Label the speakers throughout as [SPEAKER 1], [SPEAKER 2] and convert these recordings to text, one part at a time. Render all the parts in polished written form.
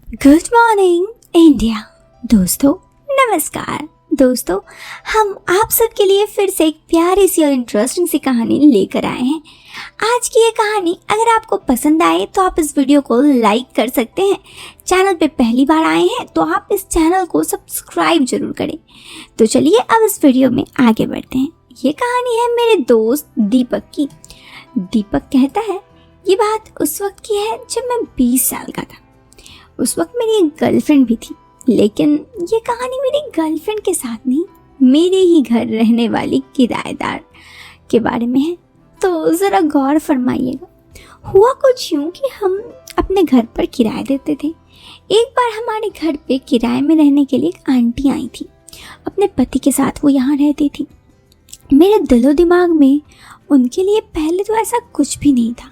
[SPEAKER 1] Good morning India. दोस्तों नमस्कार। दोस्तों हम आप सबके लिए फिर से एक प्यारी सी और इंटरेस्टिंग सी कहानी लेकर आए हैं। आज की ये कहानी अगर आपको पसंद आए तो आप इस वीडियो को लाइक कर सकते हैं। चैनल पे पहली बार आए हैं तो आप इस चैनल को सब्सक्राइब जरूर करें। तो चलिए अब इस वीडियो में आगे बढ़ते हैं। ये कहानी है मेरे दोस्त दीपक की। दीपक कहता है ये बात उस वक्त की है जब मैं 20 साल का था। उस वक्त मेरी एक गर्लफ्रेंड भी थी, लेकिन ये कहानी मेरी गर्लफ्रेंड के साथ नहीं, मेरे ही घर रहने वाली किराएदार के बारे में है। तो ज़रा गौर फरमाइएगा। हुआ कुछ यूँ कि हम अपने घर पर किराए देते थे। एक बार हमारे घर पे किराए में रहने के लिए एक आंटी आई थी। अपने पति के साथ वो यहाँ रहती थी। मेरे दिलो दिमाग में उनके लिए पहले तो ऐसा कुछ भी नहीं था,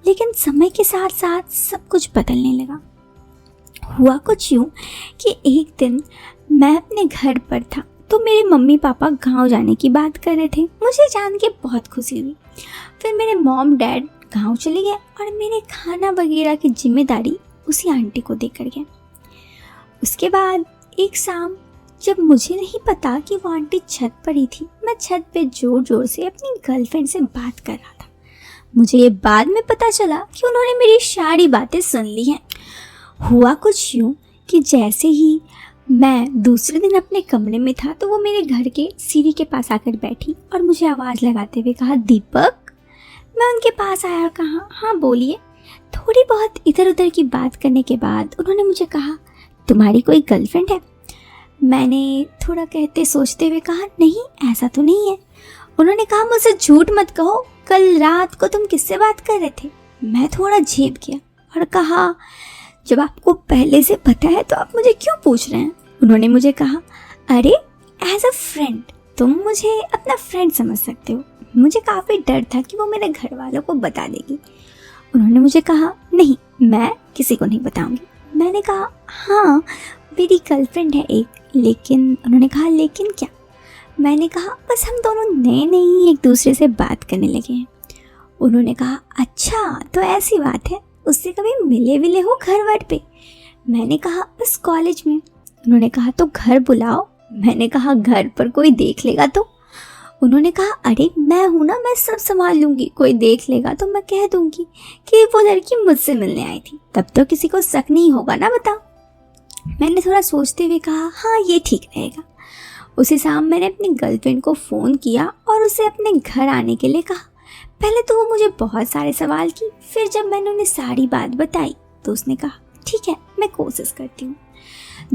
[SPEAKER 1] लेकिन समय के साथ साथ सब कुछ बदलने लगा। हुआ कुछ यूँ कि एक दिन मैं अपने घर पर था तो मेरे मम्मी पापा गांव जाने की बात कर रहे थे। मुझे जान के बहुत खुशी हुई। फिर मेरे मॉम डैड गांव चले गए और मेरे खाना वगैरह की जिम्मेदारी उसी आंटी को देकर गए। उसके बाद एक शाम जब मुझे नहीं पता कि वो आंटी छत पर ही थी, मैं छत पे जोर जोर से अपनी गर्लफ्रेंड से बात कर रहा था। मुझे ये बाद में पता चला कि उन्होंने मेरी सारी बातें सुन ली हैं। हुआ कुछ यूँ कि जैसे ही मैं दूसरे दिन अपने कमरे में था तो वो मेरे घर के सीढ़ी के पास आकर बैठी और मुझे आवाज़ लगाते हुए कहा, दीपक। मैं उनके पास आया और कहा, हाँ बोलिए। थोड़ी बहुत इधर उधर की बात करने के बाद उन्होंने मुझे कहा, तुम्हारी कोई गर्लफ्रेंड है? मैंने थोड़ा कहते सोचते हुए कहा, नहीं ऐसा तो नहीं है। उन्होंने कहा, मुझसे झूठ मत कहो, कल रात को तुम किससे बात कर रहे थे? मैं थोड़ा झेप गया और कहा, जब आपको पहले से पता है तो आप मुझे क्यों पूछ रहे हैं? उन्होंने मुझे कहा, अरे एज अ फ्रेंड तुम मुझे अपना फ्रेंड समझ सकते हो। मुझे काफ़ी डर था कि वो मेरे घर वालों को बता देगी। उन्होंने मुझे कहा, नहीं मैं किसी को नहीं बताऊंगी। मैंने कहा, हाँ मेरी गर्लफ्रेंड है एक, लेकिन उन्होंने कहा, लेकिन क्या? मैंने कहा, बस हम दोनों नए नए ही एक दूसरे से बात करने लगे हैं। उन्होंने कहा, अच्छा तो ऐसी बात है, उससे कभी मिले विले हो घर वर पे? मैंने कहा, बस कॉलेज में। उन्होंने कहा, तो घर बुलाओ। मैंने कहा, घर पर कोई देख लेगा तो? उन्होंने कहा, अरे मैं हूँ ना, मैं सब संभाल लूँगी। कोई देख लेगा तो मैं कह दूँगी कि वो लड़की मुझसे मिलने आई थी, तब तो किसी को शक नहीं होगा ना, बताओ। मैंने थोड़ा सोचते हुए कहा, हाँ ये ठीक रहेगा। उसी शाम मैंने अपनी गर्लफ्रेंड को फ़ोन किया और उसे अपने घर आने के लिए कहा। पहले तो वो मुझे बहुत सारे सवाल की, फिर जब मैंने उन्हें सारी बात बताई तो उसने कहा, ठीक है मैं कोशिश करती हूँ।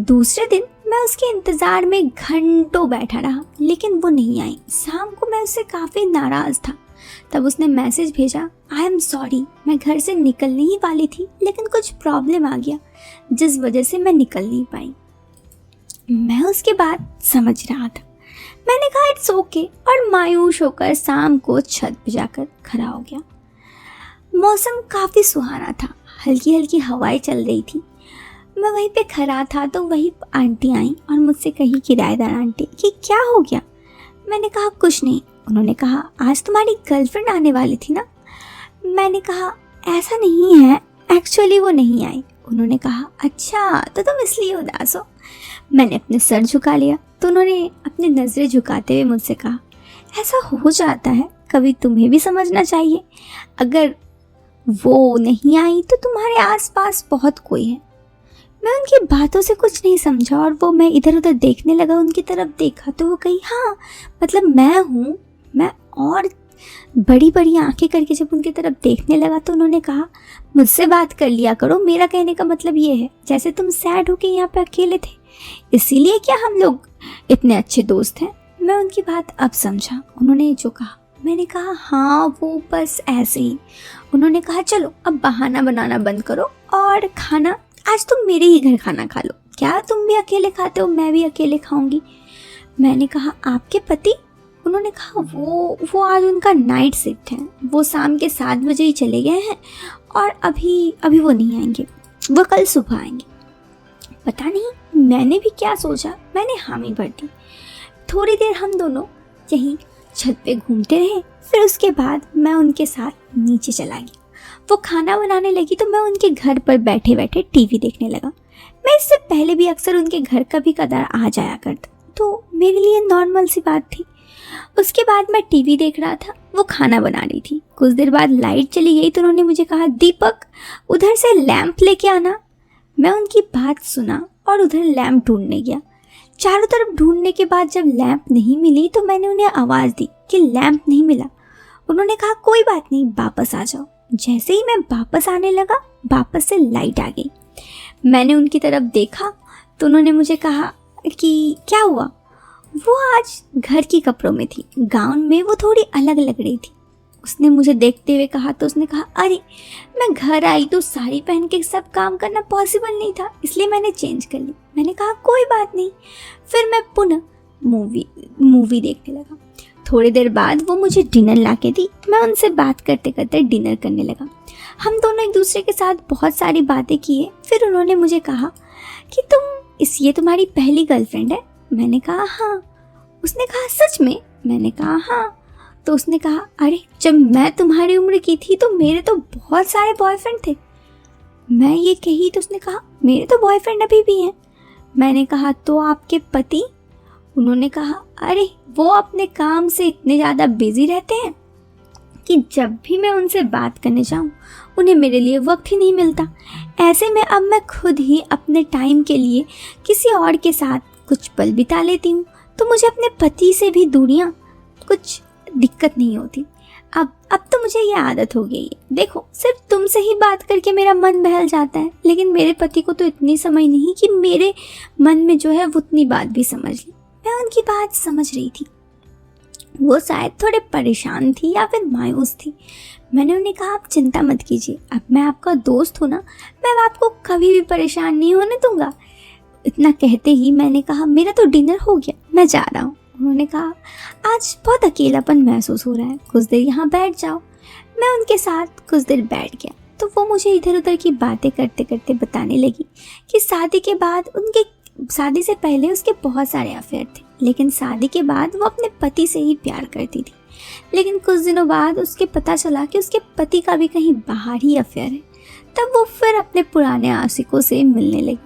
[SPEAKER 1] दूसरे दिन मैं उसके इंतज़ार में घंटों बैठा रहा, लेकिन वो नहीं आई। शाम को मैं उससे काफ़ी नाराज़ था। तब उसने मैसेज भेजा, आई एम सॉरी, मैं घर से निकलने ही वाली थी, लेकिन कुछ प्रॉब्लम आ गया जिस वजह से मैं निकल नहीं पाई। मैं उसके बाद समझ रहा था। मैंने कहा, इट्स ओके, और मायूस होकर शाम को छत पर जाकर खड़ा हो गया। मौसम काफ़ी सुहाना था, हल्की हल्की हवाएं चल रही थी। मैं वहीं पे खड़ा था तो वही आंटी आई और मुझसे कही, किराएदार आंटी, कि क्या हो गया? मैंने कहा, कुछ नहीं। उन्होंने कहा, आज तुम्हारी गर्लफ्रेंड आने वाली थी ना? मैंने कहा, ऐसा नहीं है, एक्चुअली वो नहीं आई। उन्होंने कहा, अच्छा तो तुम इसलिए उदास हो? मैंने अपने सर झुका लिया तो उन्होंने अपनी नज़रें झुकाते हुए मुझसे कहा, ऐसा हो जाता है, कभी तुम्हें भी समझना चाहिए। अगर वो नहीं आई तो तुम्हारे आसपास बहुत कोई है। मैं उनकी बातों से कुछ नहीं समझा और वो मैं इधर उधर देखने लगा। उनकी तरफ देखा तो वो कही, हाँ मतलब मैं हूँ मैं। और बड़ी बड़ी आंखें करके जब उनकी तरफ देखने लगा तो उन्होंने कहा, मुझसे बात कर लिया करो। मेरा कहने का मतलब ये है, जैसे तुम सैड हो के यहाँ पे अकेले थे, इसीलिए क्या हम लोग इतने अच्छे दोस्त हैं। मैं उनकी बात अब समझा। उन्होंने जो कहा, मैंने कहा, हाँ वो बस ऐसे ही। उन्होंने कहा, चलो अब बहाना बनाना बंद करो और खाना आज तुम मेरे ही घर खाना खा लो। क्या तुम भी अकेले खाते हो? मैं भी अकेले खाऊंगी। मैंने कहा, आपके पति? उन्होंने कहा, वो आज उनका नाइट शिफ्ट है, वो शाम के 7 बजे ही चले गए हैं और अभी वो नहीं आएंगे, वो कल सुबह आएंगे। पता नहीं मैंने भी क्या सोचा, मैंने हामी भर दी। थोड़ी देर हम दोनों यहीं छत पे घूमते रहे, फिर उसके बाद मैं उनके साथ नीचे चला गया। वो खाना बनाने लगी तो मैं उनके घर पर बैठे बैठे टीवी देखने लगा। मैं इससे पहले भी अक्सर उनके घर कभी कदार आ जाया करता, तो मेरे लिए नॉर्मल सी बात थी। उसके बाद मैं टीवी देख रहा था, वो खाना बना रही थी। कुछ देर बाद लाइट चली गई तो उन्होंने मुझे कहा, दीपक उधर से लैंप लेके आना। मैं उनकी बात सुना और उधर लैंप ढूंढने गया। चारों तरफ ढूंढने के बाद जब लैंप नहीं मिली तो मैंने उन्हें आवाज़ दी कि लैंप नहीं मिला। उन्होंने कहा, कोई बात नहीं, वापस आ जाओ। जैसे ही मैं वापस आने लगा, वापस से लाइट आ गई। मैंने उनकी तरफ देखा तो उन्होंने मुझे कहा कि क्या हुआ। वो आज घर की कपड़ों में थी, गाउन में वो थोड़ी अलग लग रही थी। उसने मुझे देखते हुए कहा तो उसने कहा, अरे मैं घर आई तो साड़ी पहन के सब काम करना पॉसिबल नहीं था, इसलिए मैंने चेंज कर ली। मैंने कहा कोई बात नहीं। फिर मैं पुनः मूवी देखने लगा। थोड़ी देर बाद वो मुझे डिनर ला के दी। मैं उनसे बात करते करते डिनर करने लगा। हम दोनों एक दूसरे के साथ बहुत सारी बातें किए। फिर उन्होंने मुझे कहा कि ये तुम्हारी पहली गर्लफ्रेंड है। मैंने कहा हाँ। उसने कहा सच में? मैंने कहा हाँ। तो उसने कहा, अरे जब मैं तुम्हारी उम्र की थी तो मेरे तो बहुत सारे बॉयफ्रेंड थे। मैं ये कही तो उसने कहा, मेरे तो बॉयफ्रेंड अभी भी हैं। मैंने कहा, तो आपके पति? उन्होंने कहा, अरे वो अपने काम से इतने ज़्यादा बिजी रहते हैं कि जब भी मैं उनसे बात करने जाऊं उन्हें मेरे लिए वक्त ही नहीं मिलता। ऐसे में अब मैं खुद ही अपने टाइम के लिए किसी और के साथ कुछ पल बिता लेती हूँ, तो मुझे अपने पति से भी दूरियाँ कुछ दिक्कत नहीं होती। अब तो मुझे ये आदत हो गई है। देखो, सिर्फ तुमसे ही बात करके मेरा मन बहल जाता है, लेकिन मेरे पति को तो इतनी समझ नहीं कि मेरे मन में जो है वो उतनी बात भी समझ ले। मैं उनकी बात समझ रही थी। वो शायद थोड़े परेशान थी या फिर मायूस थी। मैंने उन्हें कहा, आप चिंता मत कीजिए, अब मैं आपका दोस्त हूँ ना, मैं आपको कभी भी परेशान नहीं होने दूंगा। इतना कहते ही मैंने कहा, मेरा तो डिनर हो गया, मैं जा रहा हूँ। उन्होंने कहा, आज बहुत अकेलापन महसूस हो रहा है, कुछ देर यहाँ बैठ जाओ। मैं उनके साथ कुछ देर बैठ गया तो वो मुझे इधर उधर की बातें करते करते बताने लगी कि शादी से पहले उसके बहुत सारे अफेयर थे, लेकिन शादी के बाद वो अपने पति से ही प्यार करती थी। लेकिन कुछ दिनों बाद उसके पता चला कि उसके पति का भी कहीं बाहर ही अफेयर है। तब वो फिर अपने पुराने आशिकों से मिलने लगी।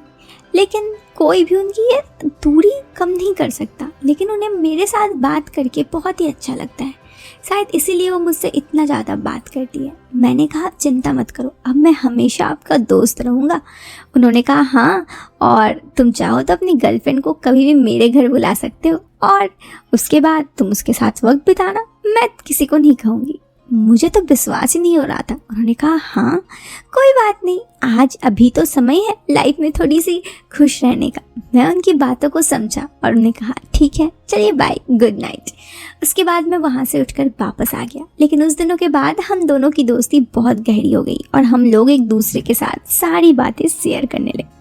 [SPEAKER 1] लेकिन कोई भी उनकी ये दूरी कम नहीं कर सकता, लेकिन उन्हें मेरे साथ बात करके बहुत ही अच्छा लगता है। शायद इसीलिए वो मुझसे इतना ज़्यादा बात करती है। मैंने कहा, चिंता मत करो, अब मैं हमेशा आपका दोस्त रहूँगा। उन्होंने कहा, हाँ, और तुम चाहो तो अपनी गर्लफ्रेंड को कभी भी मेरे घर बुला सकते हो और उसके बाद तुम उसके साथ वक्त बिताना। मैं किसी को नहीं कहूँगी। मुझे तो विश्वास ही नहीं हो रहा था। उन्होंने कहा, हाँ कोई बात नहीं, आज अभी तो समय है लाइफ में थोड़ी सी खुश रहने का। मैं उनकी बातों को समझा और उन्होंने कहा, ठीक है, चलिए बाय, गुड नाइट। उसके बाद मैं वहाँ से उठकर वापस आ गया। लेकिन उस दिनों के बाद हम दोनों की दोस्ती बहुत गहरी हो गई और हम लोग एक दूसरे के साथ सारी बातें शेयर करने लगे।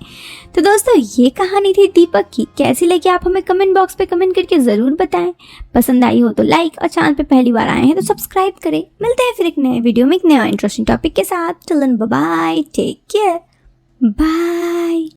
[SPEAKER 1] तो दोस्तों, ये कहानी थी दीपक की। कैसी लगी आप हमें कमेंट बॉक्स पे कमेंट करके ज़रूर बताएं। पसंद आई हो तो लाइक, और चैनल पे पहली बार आए हैं तो सब्सक्राइब करें। मिलते हैं फिर एक नए वीडियो में एक नया इंटरेस्टिंग टॉपिक के साथ। Till then bye bye, take care, bye.